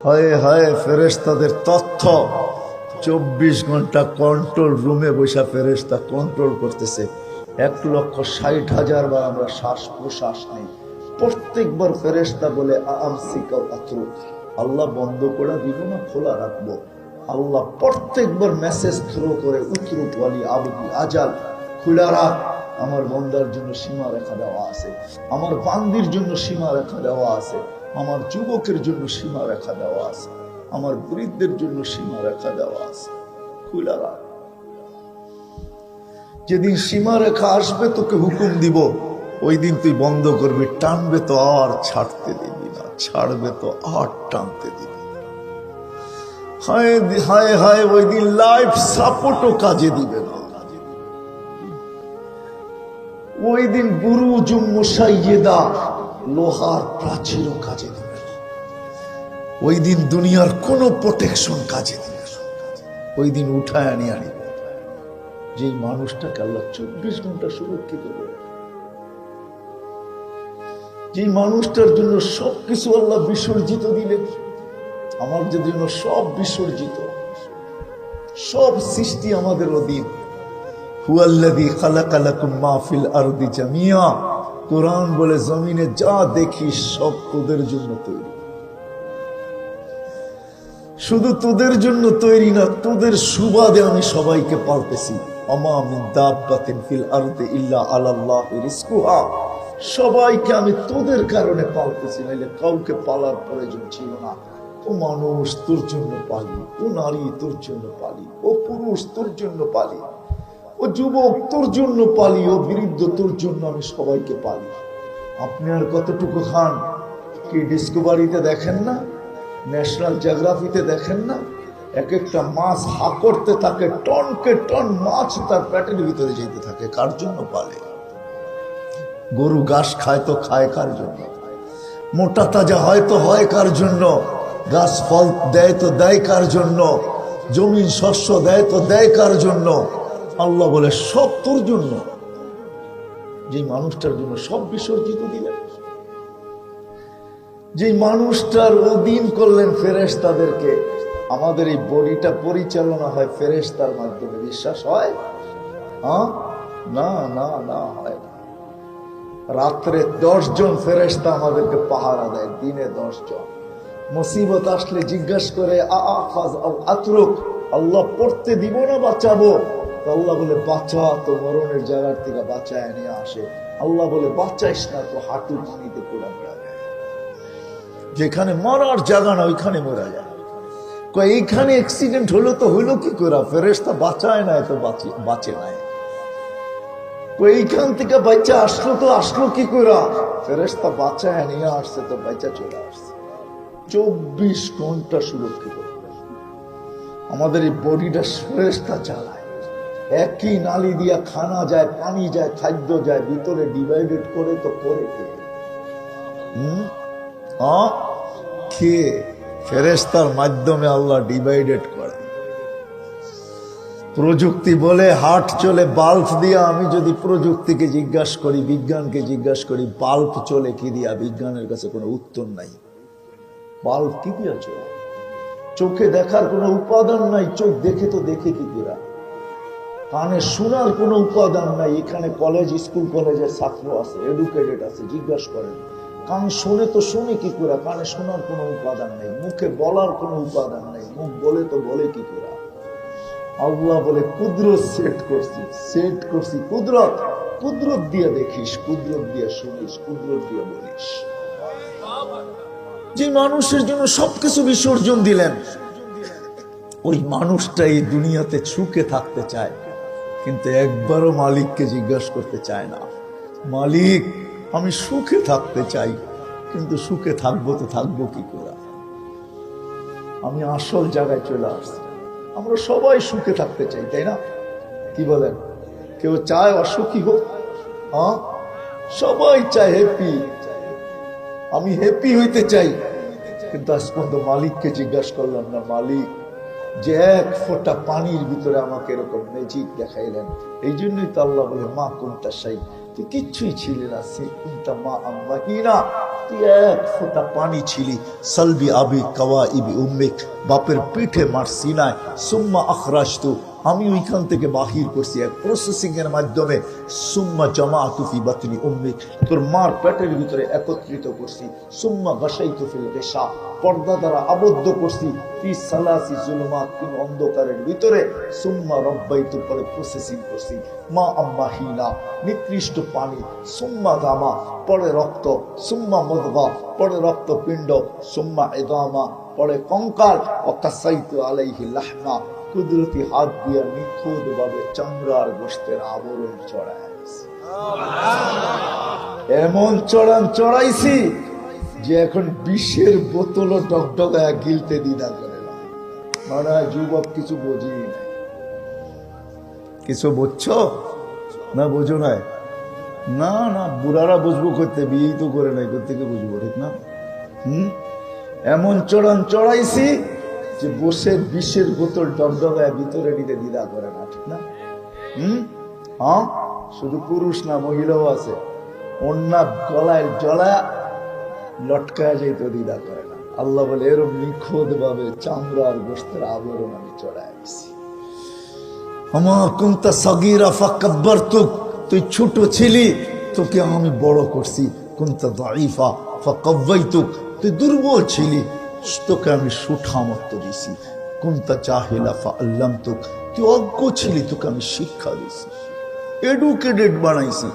হায় হায়, ফেরেশতাদের তথ্য 24 ঘন্টা কন্ট্রোল রুমে বসে ফেরেশতা কন্ট্রোল করতেছে। 1,60,000 বার আমরা শ্বাস প্রশ্বাস নেই। প্রত্যেকবার ফেরেশতা বলে আমসিকা আতরুক, আল্লাহ বন্ধ করে দিব না, খোলা রাখবো। আল্লাহ প্রত্যেকবার মেসেজ থ্রো করে উতরুক ওয়ালি আবদি আজাল, খোলা রাখ, আমার বন্দার জন্য সীমা রেখা দেওয়া আছে, আমার বান্দির জন্য সীমা রেখা দেওয়া আছে, আমার যুবকের জন্য সীমা রেখা দেওয়া আছে, আমার বৃদ্ধের জন্য সীমা রেখা দেওয়া আছে, খোলা রাখ। যেদিন সীমা রেখা আসবে তোকে হুকুম দিব, ওই দিন তুই বন্ধ করবি, টানবে তো আর ছাড়তে দিবি না, ছাড়বে তো আর টানতে দিবি। হায় হায় হায়, ওই দিন লাইফ সাপোর্টও কাজে দিবে না। ওই দিন বুরুজ মুশাইয়্যিদা, লোহার প্রাচীরও কাজে দিবে না। ওই দিন দুনিয়ার কোনো প্রোটেকশন কাজে দিবে না। ওই দিন উঠায় আনি যে মানুষটাকে আল্লাহ 24 ঘন্টা সুরক্ষিত করে, যে মানুষটার জন্য সবকিছু আল্লাহ বিসর্জিত দিলেন, আমার জন্য সব বিসর্জিত, সব সৃষ্টি আমাদের অধীন। হুয়াল্লাযী খালাকা লাকুম মা ফিল আরদি জামিয়া, কোরআন বলে জমিনে যা দেখিস সব তোদের জন্য তৈরি। শুধু তোদের জন্য তৈরি না, তোদের সুবাদে আমি সবাইকে পালতেছি। ওমা মিন দাব্বাতিন ফিল আরদি ইল্লা আলাল্লাহি রিজকুহা, সবাইকে আমি তোদের কারণে পালতেছি, নাইলে কাউকে পালার প্রয়োজন ছিল না। ও মানুষ তোর জন্য পালি, ও নারী তোর জন্য পালি, ও পুরুষ তোর জন্য পালি, ও যুবক তোর জন্য পালি, ও বৃদ্ধ তোর জন্য আমি সবাইকে পালি। আপনি আর কতটুকু খান? কি ডিসকভারিতে দেখেন না, ন্যাশনাল জিওগ্রাফিতে দেখেন না, এক একটা মাছ হা করতে থাকে, টনকে টন মাছ তার পেটের ভিতরে যেতে থাকে। কার জন্য পালে? গরু ঘাস খায় তো খায় কার জন্য? মোটা তাজা হয় তো হয় কার জন্য? গাছ ফল দেয় তো দেয় কার জন্য? জমিন শস্য দেয় তো দেয় কার জন্য? আল্লাহ বলে সব তোর জন্য। যে মানুষটার জন্য সব বিসর্জিত দিলেন, যে মানুষটার অধীন করলেন ফেরেশতাদেরকে, আমাদের এই বডিটা পরিচালনা হয় ফেরেশতার মাধ্যমে। বিশ্বাস হয়? না না না, হয় না। রাত্রে 10 জন ফেরেশতা আমাদেরকে পাহারা দেয়, দিনে 10 জন। মুসিবত আসলে জিজ্ঞাসা করে আতরুক, আল্লাহ পড়তে দিব না বাঁচাবো? আল্লাহ বলে বাঁচা, তো মরণের জায়গার থেকে বাঁচায় নিয়ে আসে। আল্লাহ বলে বাঁচাইস না, তো হাঁটু পানিতে পড়া যায়, যেখানে মরার জায়গা না ওইখানে মরা যায়। এইখানে অ্যাক্সিডেন্ট হলো তো হইলো কি করে? ফেরেশতা বাঁচায় না, তো বাঁচে নাই। এইখান থেকে বাচ্চা আসলো তো আসলো কি করে? ফেরেশতা বাঁচায় নিয়ে আসছে, তো বাচ্চা চলে আসছে। 24 ঘন্টা সুরক্ষিত। আমাদের এই বডিটা ফেরেশতা চালায়। একই নালী দিয়া খানা যায়, পানি যায়, খাদ্য যায়, ভিতরে ডিভাইডেড করে তো করে কে? ফেরেশতার মাধ্যমে আল্লাহ ডিভাইডেড করে। প্রযুক্তি বলে হাট চলে বাল্ব দিয়া। আমি যদি প্রযুক্তিকে জিজ্ঞাসা করি, বিজ্ঞানকে জিজ্ঞাসা করি, বাল্ব চলে কি দিয়া, বিজ্ঞানের কাছে কোনো উত্তর নাই। বাল্ব কি দিয়া চলে? চোখে দেখার কোনো উপাদান নাই, চোখ দেখে তো দেখে কি দিয়া। কানে শোনার কোনো উপাদান নাই। এখানে কলেজ, স্কুল কলেজের ছাত্র আছে, এডুকেটেড আছে, জিজ্ঞাসা করেন কান শোনে তো শুনে কি করে? কানে শোনার কোনো উপাদান নেই, মুখে বলার কোনো উপাদান নেই, মুখ বলে তো বলে কি করে? আল্লাহ বলে কুদরত সেট করছি, কুদরত। কুদরত দিয়ে দেখিস, কুদরত দিয়ে শুনিস, কুদরত দিয়ে বলিস। যে মানুষের জন্য সবকিছু বিসর্জন দিলেন, ওই মানুষটা এই দুনিয়াতে সুখে থাকতে চায়, কিন্তু একবারও মালিককে জিজ্ঞাসা করতে চায় না। মালিক, আমি সুখে থাকতে চাই, কিন্তু সুখে থাকবো তো থাকবো কি করে? আমি আসল জায়গায় চলে আসছি। আমরা সবাই সুখে থাকতে চাই, তাই না? কি বলেন? কেউ চায় অসুখী হোক? সবাই চায় হ্যাপি। আমি হ্যাপি হইতে চাই, কিন্তু আজ পর্যন্ত মালিককে জিজ্ঞাসা করলাম না, মালিক যে 1 ফোঁটা পানির ভিতরে আমাকে এরকম ম্যাজিক দেখাইলেন। এই জন্যই তো আল্লাহ বলে মা কুনতা শাই, তুই কিচ্ছুই ছিলে না, সে কুনতা মা আম্মাহিনা, তুই এক ফোঁটা পানি ছিলি, সালবি আবি কাওয়াইবি উম্মিক, বাপের পিঠে মার সিনায়, সুম্মা আখরাজতু, আমি ওইখান থেকে বাহির করছি এক প্রসেসিং এর মাধ্যমে, সুম্মা জামাআতু ফি বাতনি উম্মিক, তোর মার পেটের ভিতরে একত্রিত করছি, সুম্মা গাশাইতু ফিল গিশা, পর্দা দ্বারা আবদ্ধ করছি, ফি সালাসি জুলুমাত, তিন অন্ধকারের ভিতরে, সুম্মা রব্বাইতু, পরে প্রসেসিং করছি, মা আম্মা হিনা, নিকৃষ্ট পানি, সুম্মা দামা, পরে রক্ত, সুম্মা মুদগা, পরে রক্তপিণ্ড, সুম্মা ইদামা, পরে কঙ্কাল, ওয়া কাসাইতু আলাইহি লাহমা, কুদরতি হাত দিয়ে নিখুঁত ভাবে চামড়ার গোশতের আবরণ চড়াইছি। এমন চড়াইছি যে এখন বিষের বোতলও টকটকায় গিলতে দ্বিধা করে না। মনে হয় যুবক কিছু বোঝেই নাই। কিছু বুঝছো না? বোঝো নাই? না না, বুড়ারা বুঝবো করতে, বিয়েই তো করে নাই, কোথেকে বুঝবো, ঠিক না? এমন চড়াইছি যে বসে বিষের বোতল ডগডগায় ভিতরে নিতে দ্বিধা করে না, ঠিক না? হ্যাঁ, শুধু পুরুষ না, মহিলাও আছে, অন্যা গলায় জলা লটকায় যাইতে দ্বিধা করে না। আল্লাহ বলে এরকম নিখুঁত ভাবে চামড়ার গোশতের আবরণ আমি চড়াইছি। আমার কুনতা সাগীরা ফাকাব্বারতুক, তুই ছোট ছিলি, তোকে আমি বড় করছি। কুনতা দাঈফা ফাকাওয়াইতুক, তুই দুর্বল ছিলি, তোকে আমি সুঠামত্ব দিছি। কুনতা জাহিলা ফাআল্লামতুক, তুই অজ্ঞ ছিলি, তোকে আমি শিক্ষা দিছি, এডুকেটেড বানাইছি।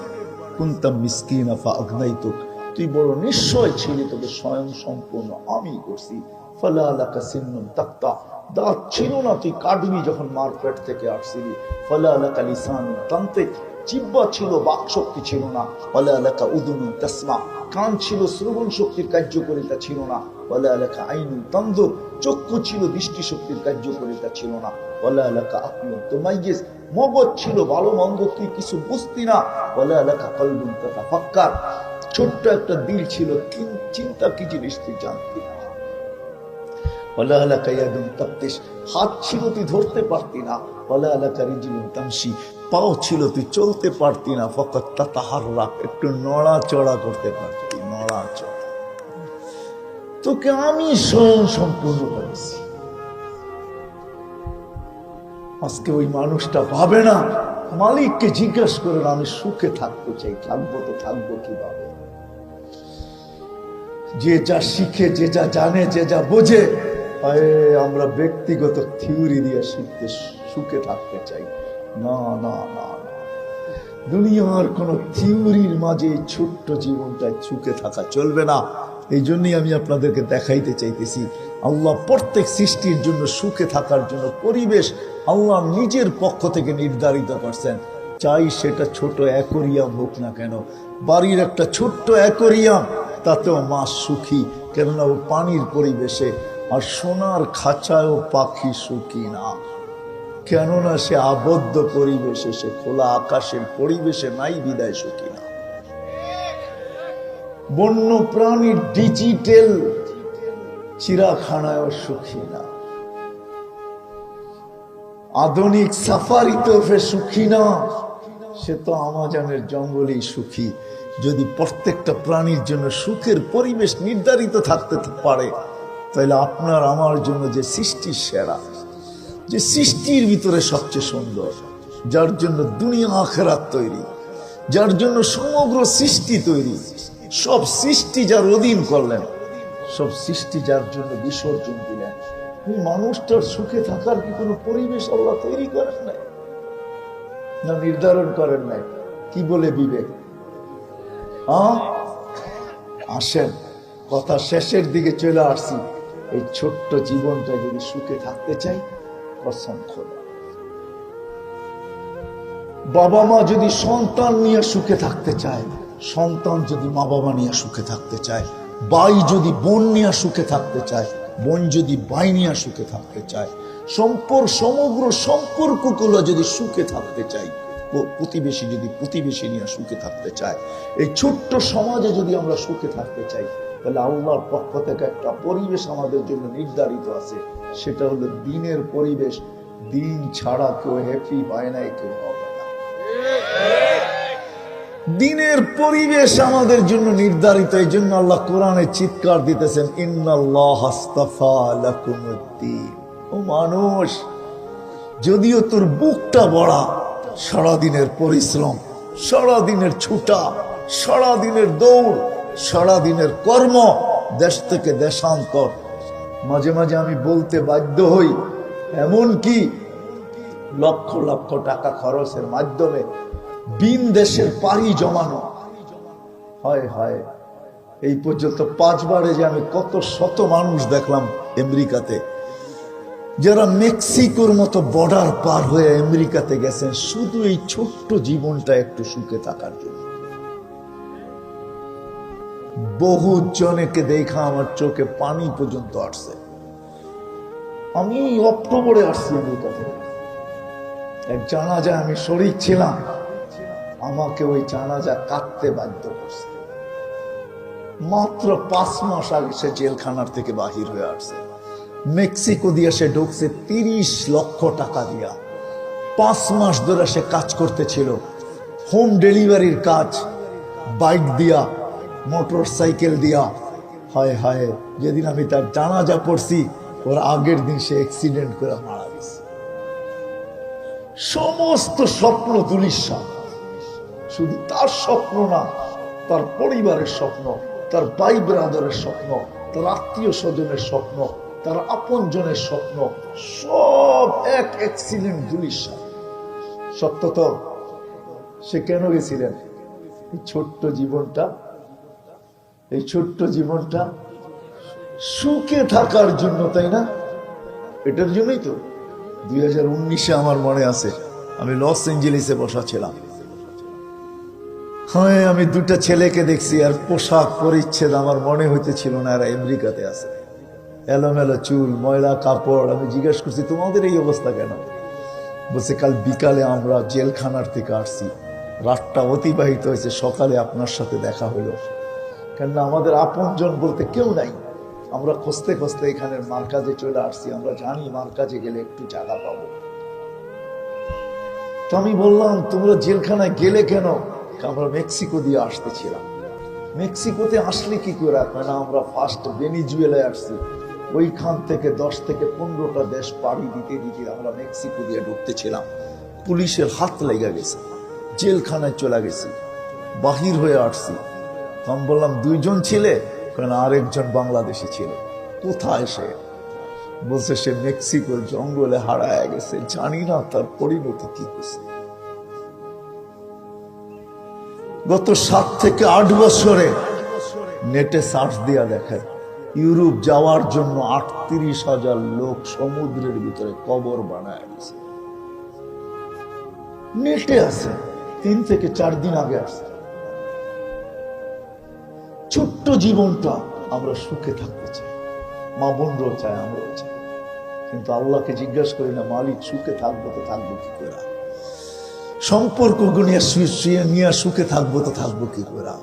কুনতা মিসকিনা ফাআগনাইতুক, তুই বড় নিশ্চয় ছিলি, তোকে স্বয়ং সম্পূর্ণ আমি করছি। ফালা লাকা সিন্নুন তাক্তা, দাঁত ছিল না, তুই কাটবি যখন মার পেট থেকে আসছিলি। ফালা লাকা লিসানুন তানতিক, জিহ্বা ছিল, বাক শক্তি ছিল না। ফালা লাকা উযুনুন তাসমা, কান ছিল, শ্রবণ শক্তির কার্যকারিতা ছিল না। ফালা লাকা আইনুন তানজুর, চক্ষু ছিল, দৃষ্টি শক্তির কার্যকারিতা ছিল না। ফালা লাকা আকলুন তুমাইয়িজ, মগজ ছিল, ভালো মন্দ তুই কিছু বুঝতি না। ফালা লাকা কলবুন তাতাফাক্কার, ছোট্ট একটা দিল ছিল, চিন্তা কি জিনিস তুই জানতি না। ওয়ালা লাকা ইয়াদুন তাবতিশ, হাত ছিল, তুই ধরতে পারতি না। ওয়ালা লাকা রিজলুন তামশি, পাও ছিল, তুই চলতে পারতি না। ফাকাত তাতাহাররাক, একটু নড়াচড়া করতে পারতি, নড়াচড়া। তোকে আমি স্বয়ং সম্পূর্ণ করেছি। আজকে ওই মানুষটা ভাবে না, মালিককে জিজ্ঞাসা করে, আমি সুখে থাকতে চাই, থাকবো তো থাকবো কিভাবে? যে যা শিখে, যে যা জানে, যে যা বোঝে, আমরা ব্যক্তিগত থিওরি দিয়ে শিখতে সুখে থাকতে চাই। না না না না, দুনিয়ার কোন থিওরির মাঝে ছোট্ট জীবনটায় সুখে থাকা চলবে না। এই জন্যই আমি আপনাদেরকে দেখাইতে চাইতেছি, আল্লাহ প্রত্যেক সৃষ্টির জন্য সুখে থাকার জন্য পরিবেশ আল্লাহ নিজের পক্ষ থেকে নির্ধারিত করছেন। চাই সেটা ছোট অ্যাকোরিয়াম হোক না কেন, বাড়ির একটা ছোট্ট অ্যাকোরিয়াম, তাতেও মাছ সুখী, কেননা ও পানির পরিবেশে। আর সোনার খাঁচায়ও পাখি সুখী না, কেননা সে আবদ্ধ পরিবেশে, সে খোলা আকাশের পরিবেশে নাই, বিদায় সুখী না। বন্য প্রাণীর ডিজিটাল চিড়াখানায়ও সুখী না, আধুনিক সাফারিতে ফের সুখী না, সে তো আমাজনের জঙ্গলেই সুখী। যদি প্রত্যেকটা প্রাণীর জন্য সুখের পরিবেশ নির্ধারিত থাকতে পারে, তাহলে আপনার আমার জন্য যে সৃষ্টি সেরা, যে সৃষ্টির ভিতরে সবচেয়ে সুন্দর, যার জন্য দুনিয়া আখিরাত তৈরি, যার জন্য সমগ্র সৃষ্টি তৈরি, সব সৃষ্টি যার অধীন করলেন, সব সৃষ্টি যার জন্য বিসর্জন দিলেন, এই মানুষটার সুখে থাকার কি কোনো পরিবেশ আল্লাহ তৈরি করেন নাই? না নির্ধারণ করেন নাই? কি বলে বিবেক? আসেন, কথা শেষের দিকে চলে আসছি। এই ছোট্ট জীবনটা যদি সুখে থাকতে চাই, কসম খোদা, বাবা মা যদি সন্তান নিয়ে সুখে থাকতে চায়, সন্তান যদি মা বাবা নিয়ে সুখে থাকতে চায়, ভাই যদি বোন নিয়ে সুখে থাকতে চায়, বোন যদি ভাই নিয়ে সুখে থাকতে চায়, সমগ্র সম্পর্কগুলো যদি সুখে থাকতে চাই, প্রতিবেশী যদি প্রতিবেশী নিয়ে সুখে থাকতে চায়, এই ছোট্ট সমাজে যদি আমরা সুখে থাকতে চাই, তাহলে আল্লাহর পক্ষ থেকে একটা পরিবেশ আমাদের জন্য নির্ধারিত আছে, সেটা হলো দিনের পরিবেশ। দিন ছাড়া কেউ হ্যাপি পায় নাই, কেউ হবে না। দিনের পরিবেশ আমাদের জন্য নির্ধারিত। এই জন্য আল্লাহ কোরআনে চিৎকার দিতেছেন, ইন্নাল্লাহ আস্তাফা লাকুমুদ্দিন। ও মানুষ, যদিও তোর বুকটা বড়া, সারাদিনের পরিশ্রম, সারাদিনের ছুটা, সারাদিনের দৌড়, সারাদিনের কর্ম, দেশ থেকে দেশান্তর, মাঝে মাঝে আমি বলতে বাধ্য হই, এমন কি লক্ষ লক্ষ টাকা খরচের মাধ্যমে বিন দেশের পাড়ি জমানো হয় হয়। এই পর্যন্ত 5 বারে যে আমি কত শত মানুষ দেখলাম আমেরিকাতে, যারা মেক্সিকোর মতো বর্ডার পার হয়ে আমেরিকাতে গেছেন শুধু এই ছোট্ট জীবনটা একটু সুখে থাকার জন্য। বহু জনকে দেখা আমার চোখে পানি পর্যন্ত আসছে। আমি অক্টোবরে আসছি আমেরিকা থেকে, এক জানাজায় আমি শরীক ছিলাম, আমাকে ওই জানাজা কাটতে বাধ্য করছে। মাত্র 5 মাস আগে সে জেলখানার থেকে বাহির হয়ে আসছে। মেক্সিকো দিয়ে সে ঢুকছে 30 লক্ষ টাকা দিয়া। 5 মাস ধরে সে কাজ করতেছিল, হোম ডেলিভারির কাজ, বাইক দিয়া, মোটর সাইকেল দিয়া। হায় হায়, যেদিন আমি তার জানাজা পড়ছি ওর আগের দিন সে অ্যাক্সিডেন্ট করে মারা গেছে। সমস্ত স্বপ্ন ধূলিসাৎ। শুধু তার স্বপ্ন না, তার পরিবারের স্বপ্ন, তার ভাই ব্রাদারের স্বপ্ন, তার আত্মীয় স্বজনের স্বপ্ন, তার আপন জনের স্বপ্ন, সব এক অ্যাক্সিডেন্ট ধূলিসাৎ। সত্য তো, সে কেন গেছিলেন? এই ছোট্ট জীবনটা, এই ছোট্ট জীবনটা সুখে থাকার জন্য, তাই না? এটার জন্যই তো 2019-এ আমার মনে আছে আমি লস এঞ্জেলিসে বসা ছিলাম। হ্যাঁ, আমি 2টা ছেলেকে দেখছি, আর পোশাক পরিচ্ছেদ আমার মনে হইতেছিল না এরা আমেরিকাতে আছে। এলোমেলো চুল, ময়লা কাপড়। আমি জিজ্ঞেস করছি, তোমাদের এই অবস্থা কেন? বলছে, কাল বিকালে আমরা জেলখানার থেকে আসছি, রাতটা অতিবাহিত হয়েছে, সকালে আপনার সাথে দেখা হলো। কেননা আমাদের আপনজন বলতে কেউ নাই। আমরা খুঁজতে খুঁজতে এখানের মার্কাজে চলে আসছি, আমরা জানি মার্কাজে গেলে একটু জায়গা পাবো। তো আমি বললাম, তোমরা জেলখানায় গেলে কেন? আমরা মেক্সিকো দিয়ে আসতেছিলাম। মেক্সিকোতে আসলে কি করে? না, আমরা ফার্স্ট ভেনিজুয়েলায় আসছি, ওইখান থেকে 10 থেকে 15টা দেশ পাড়ি দিতে দিতে আমরা মেক্সিকো দিয়ে ঢুকতেছিলাম। পুলিশের হাত লেগে গেছে, জেলখানায় চলে গেছি, বাহির হয়ে আসছি। আমি বললাম, 2 জন ছিলে? কারণ আরেকজন বাংলাদেশি ছিল। কোথায় সে? বলছে, সে মেক্সিকোর জঙ্গলে হারায় গেছে, জানি না তার পরিণতি কি হয়েছে। গত 7 থেকে 8 বছরে নেটে সার্চ দিয়া দেখেন, ইউরোপ যাওয়ার জন্য 38,000 লোক সমুদ্রের ভিতরে কবর বানায় গেছে। নেটে আছে, 3 থেকে 4 দিন আগে আসছে। ছোট্ট জীবনটা আমরা সুখে থাকতে চাই, মা বোনরাও চায়, আমরাও চাই, কিন্তু আল্লাহকে জিজ্ঞাসা করি না, মালিক সুখে থাকবো তো থাকবো কি করে? সম্পর্ক নিয়ে সুখে থাকবো তো থাকবো কি করে?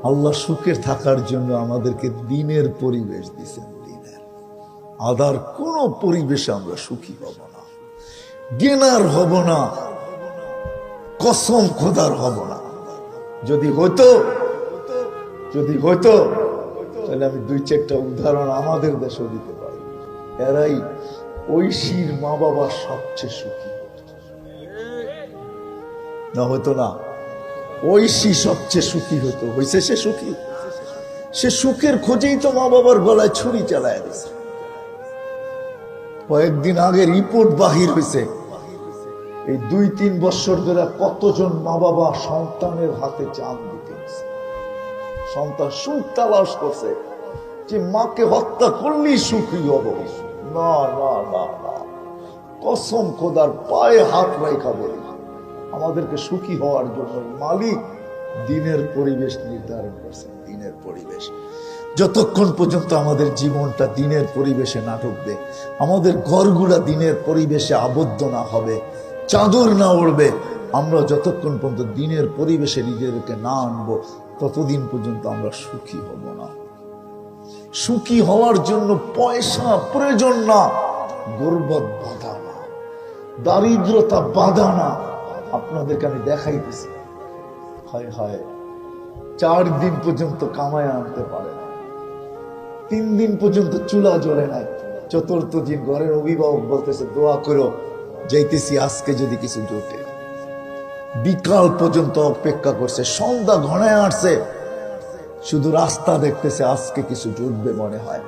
আল্লাহ সুখে থাকার জন্য আমাদেরকে দিনের পরিবেশ দিয়েছেন। দিনের আদার কোন পরিবেশে আমরা সুখী হব না, জ্ঞানার হব না, কসম খোদার হব না। যদি হইতো তাহলে আমি 2-4টা উদাহরণ আমাদের দেশে দিতে পারি। এরাই ঐশীর মা বাবা সবচেয়ে সুখী, না হতো না? ঐশী সবচেয়ে সুখী হতো, হয়েছে সে সুখী। সে সুখের খোঁজেই তো মা বাবার গলায় ছুরি চালায় দিয়েছে। কয়েকদিন আগে রিপোর্ট বাহির হয়েছে, এই 2-3 বছর ধরে কতজন মা বাবা সন্তানের হাতে চাঁদ দিতে গেছে। সন্তান সুখ তালাশ করছে যে মাকে হত্যা করলেই সুখী হব। না না না না, কসম খোদার পায়ে হাত রেখা বলি, আমাদেরকে সুখী হওয়ার জন্য মালিক দিনের পরিবেশ নির্ধারণ করছে। দিনের পরিবেশ যতক্ষণ পর্যন্ত আমাদের জীবনটা দিনের পরিবেশে না ঢুকবে, আমাদের ঘরগুলা দিনের পরিবেশে আবদ্ধ না হবে, চাদর না উড়বে, আমরা যতক্ষণ পর্যন্ত দিনের পরিবেশে নিজেদেরকে না আনবো, ততদিন পর্যন্ত আমরা সুখী হব না। সুখী হওয়ার জন্য পয়সা প্রয়োজন না, গর্বত বাধা না, দারিদ্রতা বাধা না। আপনাদেরকে আমি দেখাইতেছি, হায় হায়, 4 দিন পর্যন্ত কামায় আনতে পারে না, 3 দিন পর্যন্ত চুলা জ্বলে নাই। 4th দিন ঘরের অভিভাবক বলতেছে দোয়া করো, যাইতেছি আজকে যদি কিছু জোটে। বিকাল পর্যন্ত অপেক্ষা করছে, সন্ধ্যা ঘনায় আসছে, শুধু রাস্তা দেখতেছে আজকে কিছু জুটবে মনে হয়।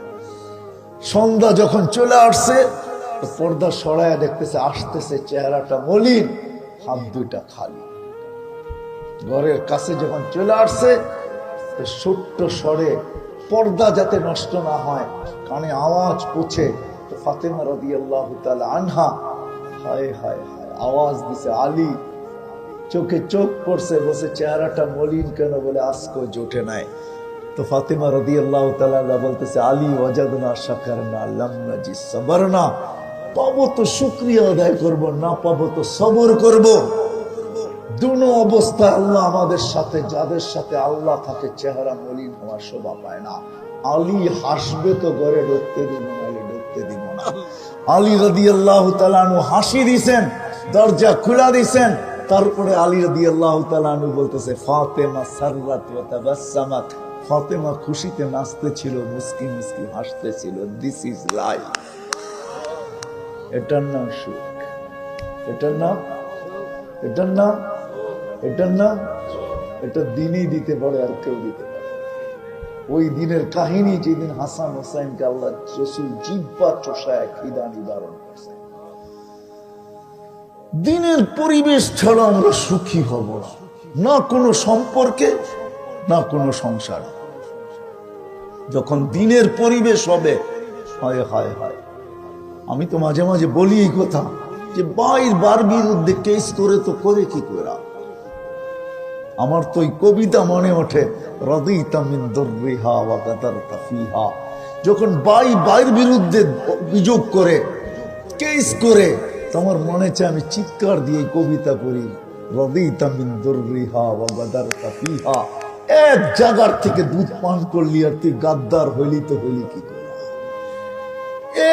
সন্ধ্যা যখন চলে আসছে, পর্দা সরায় দেখতেছে আসতেছে, চেহারাটা মলিন, হাত দুইটা খালি। ঘরের কাছে যখন চলে আসছে, ছোট্ট স্বরে, পর্দা যাতে নষ্ট না হয়, কানে আওয়াজ পৌঁছে, তো ফাতেমা রাদিয়াল্লাহু তাআলা আনহা হায় হায় হায় আওয়াজ দিছে, আলী। চোখে চোখ পড়ছে, বসে চেহারাটা মলিন কেন, বলে আজকে জোটে নাই। তো ফাতেমা রাদিয়াল্লাহু তাআলা বলতেছে, আলী ওয়াজাদনা শাকারনা লাম নাজি সাবরনা, পাবো তো শুকরিয়া আদায় করব, না পাবো তো সবর করব। দুনো অবস্থায় আল্লাহ আমাদের সাথে, যাদের সাথে আল্লাহ থাকে চেহারা মলিন হওয়ার শোভা পায় না। আলী হাসবে তো ঘরে ঢুকতে দিব না, ঢুকতে দিব না। আলী রাদিয়াল্লাহু তাআলা আনহু হাসি দিছেন, দরজা খুলা দিছেন। তারপরে আলী রাদিয়াল্লাহু তাআলা আনহু বলতেছে, ফাতেমা সাররাত ওয়া তাবাসসামাত, ফাতেমা খুশিতে নাচতেছিল, মুস্কি মুস্কি হাসতেছিল। This is life. এটার নাম সুখ, এটার নাম, এটার নাম, এটার নাম, এটা দিনই দিতে পারে, আর কেউ দিতে পারে। ওই দিনের কাহিনী, যেদিন হাসান হোসাইনকে আল্লাহ রাসূল জিহ্বা চষায় খিদা নিবারণ করছে। দিনের পরিবেশ ছাড়া আমরা সুখী হব না, না কোনো সম্পর্কে, না কোনো সংসার। যখন দিনের পরিবেশ হবে, হায় হায় হায়, আমি তো মাঝে মাঝে বলি এই কথা, যে বার বিরুদ্ধে কেস করে তো করে কি করা। আমার তো এই কবিতা মনে ওঠে, রাদিতা মিন দুররিহা ওয়া গাদারতা ফিহা। যখন বাইর বিরুদ্ধে অভিযোগ করে, কেস করে, তোমার মনে চায় আমি চিৎকার দিয়ে কবিতা পড়ি, রাদিতা মিন দুররিহা ওয়া গাদারতা ফিহা। এক জায়গার থেকে দুধ পান করলি আর তুই গাদ্দার হইলি তো হইলি কি করে?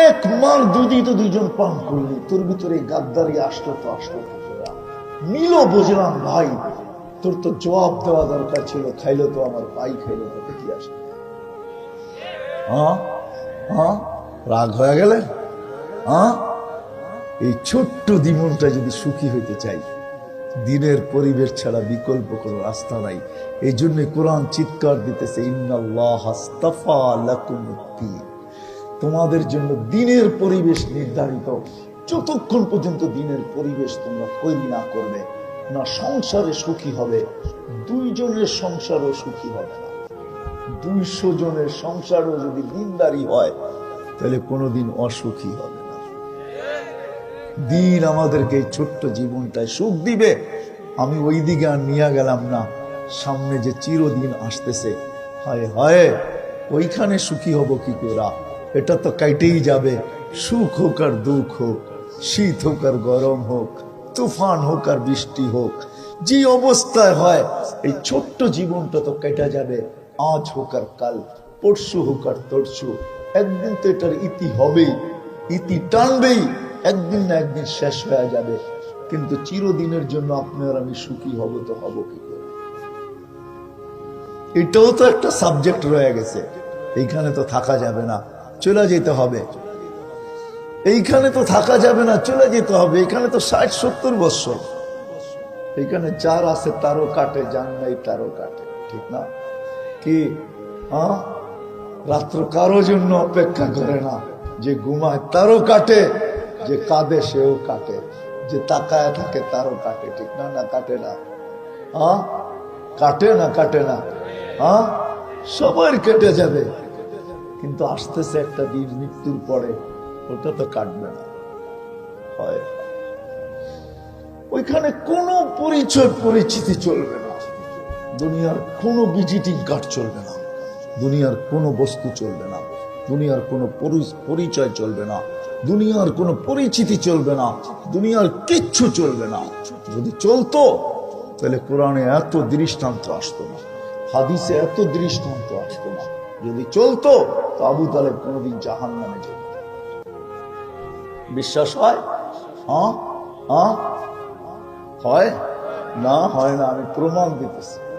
এক মার দুধই তো 2 জন পান করলি, তোর ভিতরে গাদ্দারি আসলো তো আসলো। মিলো বুঝলাম ভাই, তোর তো জবাব দেওয়া দরকার ছিল, খাইলো তো আমার ভাই, খাইলো তো কি আসে? রাগ হয়ে গেলে? এই ছোট্ট জীবনটা যদি সুখী হইতে চাই, দিনের পরিবেশ ছাড়া বিকল্প কোনো রাস্তা নাই। এই জন্য কোরআন চিৎকার দিতেছে, ইন্নাল্লাহ আস্তাফা লাকুমুদ্দীন, তোমাদের জন্য দিনের পরিবেশ নির্ধারিত। যতক্ষণ পর্যন্ত দিনের পরিবেশ তোমরা তৈরি না করবে, না সংসারে সুখী হবে, 2 জনের সংসারও সুখী হবে না। 200 জনের সংসারও যদি দিনদারি হয়, তাহলে কোনোদিন অসুখী হবে না। দিন আমাদেরকে এই ছোট্ট জীবনটায় সুখ দিবে। আমি ওই দিকে আর নিয়ে গেলাম না, সামনে যে চিরদিন আসতেছে, হায় হায়, ওইখানে সুখী হব কি করে? এটা তো কাইটেই যাবে। সুখ হোক আর দুঃখ হোক, শীত হোক আর গরম হোক, তুফান হোক আর বৃষ্টি হোক, যে অবস্থায় হয়, এই ছোট্ট জীবনটা তো কেটে যাবে। আজ হোক আর কাল, পরশু হোক আর তরশু, একদিন তো এটার ইতি হবেই, ইতি টানবেই, একদিন না একদিন শেষ হয়ে যাবে। কিন্তু চিরদিনের জন্য আপনি আর আমি সুখী হব তো হব কি করে? এটাও তো একটা সাবজেক্ট রয়ে গেছে। এইখানে তো থাকা যাবে না, চলে যেতে হবে। এইখানে তো থাকা যাবে না, চলে যেতে হবে। এখানে তো 60-70 বছর, এখানে যার আছে তারও কাটে, যার নাই তারও কাটে, ঠিক না? কি রাত্র কারো জন্য অপেক্ষা করে না, যে ঘুমায় তারও কাটে, যে কাঁদে সেও কাটে, যে তাকায় থাকে তারও কাটে, ঠিক না? না কাটে না? কাটে না, কাটে না? সবার কেটে যাবে, কিন্তু আসতেছে একটা দিন মৃত্যুর পরে, ওটা তো কাটবে না। হয় ওইখানে কোনো পরিচয় পরিচিতি চলবে না, দুনিয়ার কোনো ভিজিটিং কার্ড চলবে না, দুনিয়ার কোনো বস্তু চলবে না, দুনিয়ার কোনো পরিচয় চলবে না, দুনিয়ার কোনো পরিচিতি চলবে না, দুনিয়ার কিচ্ছু চলবে না। যদি চলতো তাহলে কোরআনে এত দৃষ্টান্ত আসতো না, হাদিসে এত দৃষ্টান্ত আসতো না। যদি চলতো তো আবু তালেব কোনদিন জাহান্নামে যেত। বিশ্বাস হয়? হয় না হয় না, আমি প্রমাণ দিতেছি।